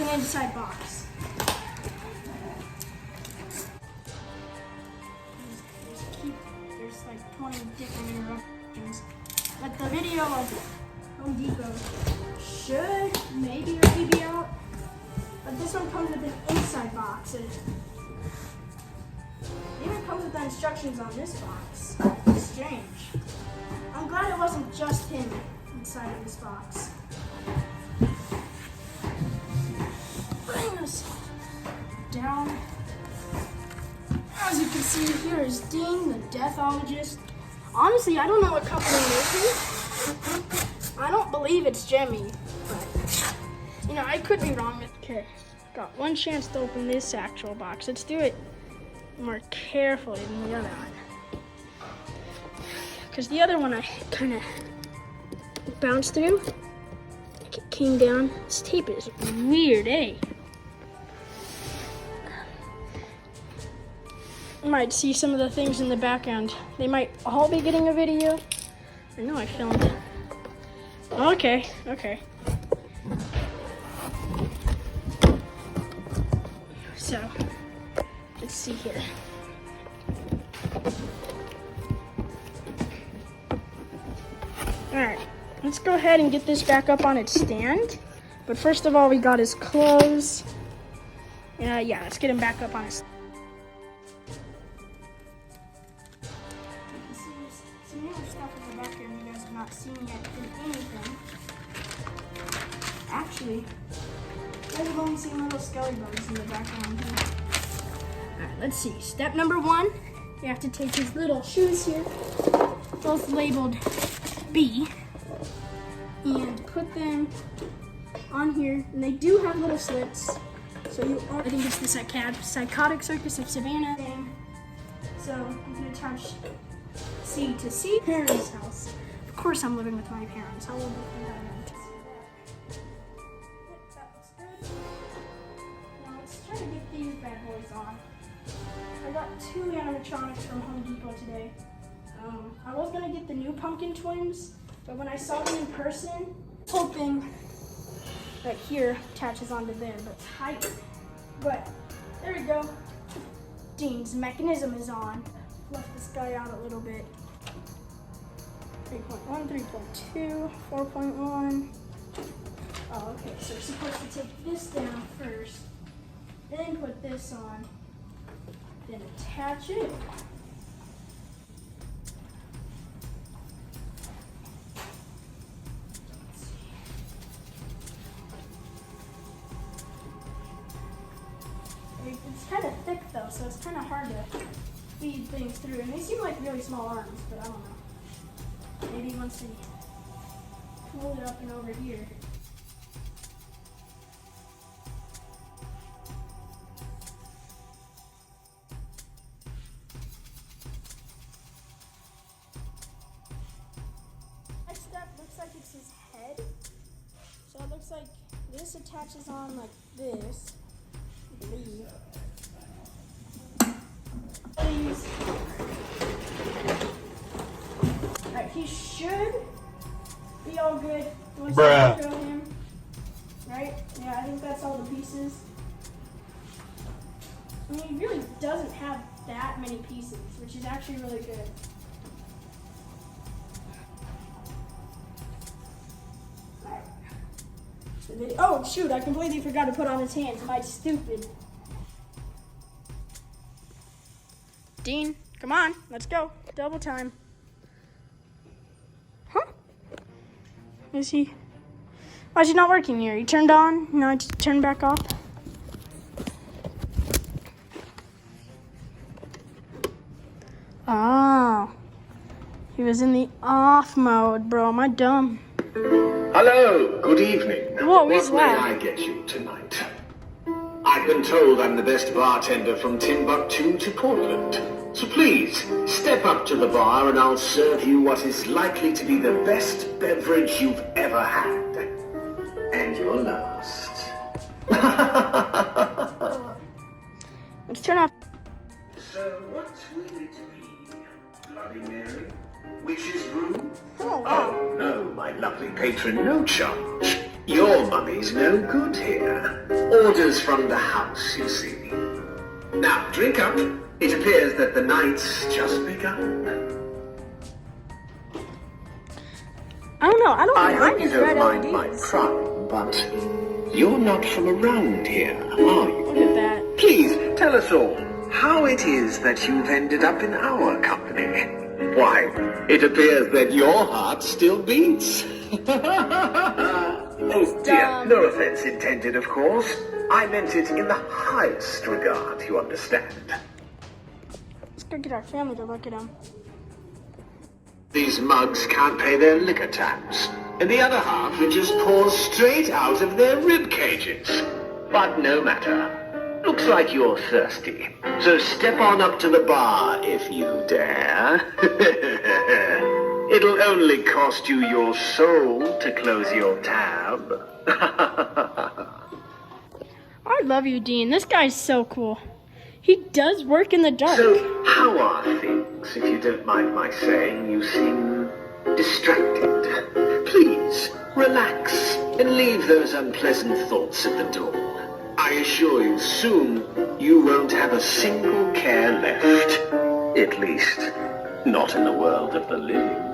an inside box. There's like 20 different interruptions. But the video of Home Depot should maybe already be out. But this one comes with an inside box. It even comes with the instructions on this box. It's strange. I'm glad it wasn't just him inside of this box. Bring this down. As you can see, here is Dean, the deathologist. Honestly, I don't know what company it is. I don't believe it's Jimmy, but you know, I could be wrong. Okay, got one chance to open this actual box. Let's do it more carefully than the other one, because the other one I kind of bounced through. It came down. This tape is weird, eh? You might see some of the things in the background. They might all be getting a video. I know I filmed. Okay. So, let's see here. Alright, let's go ahead and get this back up on its stand. But first of all, we got his clothes. Yeah, let's get him back up on his stand. Some new stuff in the background you guys have not seen yet in anything. Actually, you guys have only seen little skelly bones in the background here. Alright, let's see. Step number 1, you have to take his little shoes here, both labeled B, and put them on here. And they do have little slits. So I think it's the Psychotic Circus of Savannah thing. So you can attach C to C. Parents' house. Of course I'm living with my parents. How old am I? That looks good. Now let's try to get these bad boys on. I got 2 animatronics from Home Depot today. I was gonna get the new Pumpkin Twins, but when I saw them in person, this whole thing right here attaches onto there, but tight. But there we go. Dean's mechanism is on. Left this guy out a little bit. 3.1, 3.2, 4.1. Oh, okay, so we're supposed to take this down first, then put this on, then attach it. It's kind of thick though, so it's kind of hard to feed things through. And they seem like really small arms, but I don't know. Maybe once we pull it up and over here. Next step looks like it's his head. So it looks like this attaches on like this. I believe. Alright, he should be all good once you show him. Right? Yeah, I think that's all the pieces. I mean, he really doesn't have that many pieces, which is actually really good. Alright. Oh shoot, I completely forgot to put on his hands. Am I stupid? Dean, come on, let's go. Double time. Huh? Is he? Why is he not working here? He turned on, now it's turned back off. Oh. He was in the off mode, bro. Am I dumb? Hello, good evening. Whoa, he's what loud. may I get you tonight? I've been told I'm the best bartender from Timbuktu to Portland. So please, step up to the bar and I'll serve you what is likely to be the best beverage you've ever had. And your last. Let's turn off. So what will it be? Bloody Mary? Witch's brew? Oh, wow. Oh no, my lovely patron, no charge. Your money's no good here. Orders from the house, you see. Now, drink up. It appears that the night's just begun. I don't know. I don't I mind hope you his don't red mind my LEDs. prying, but you're not from around here, are you? Look at that. Please, tell us all how it is that you've ended up in our company. Why, it appears that your heart still beats. Oh dear, no offense intended, of course. I meant it in the highest regard, you understand. Let's go get our family to look at him. These mugs can't pay their liquor tax, and the other half it just pours straight out of their rib cages. But no matter. Looks like you're thirsty. So step on up to the bar if you dare. It'll only cost you your soul to close your tab. I love you, Dean. This guy's so cool. He does work in the dark. So, how are things, if you don't mind my saying? You seem distracted. Please, relax and leave those unpleasant thoughts at the door. I assure you, soon you won't have a single care left. At least, not in the world of the living.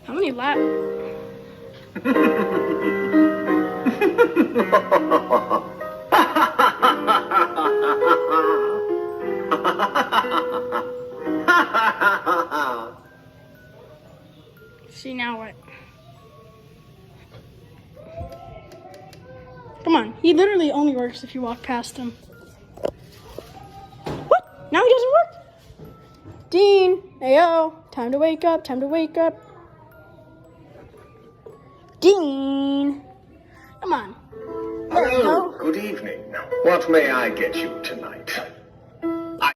How many laps? See, now what? Come on, he literally only works if you walk past him. What? Now he doesn't work? Dean, ayo, time to wake up, time to wake up. Dean, come on. There we Hello, go. good evening. What may I get you tonight?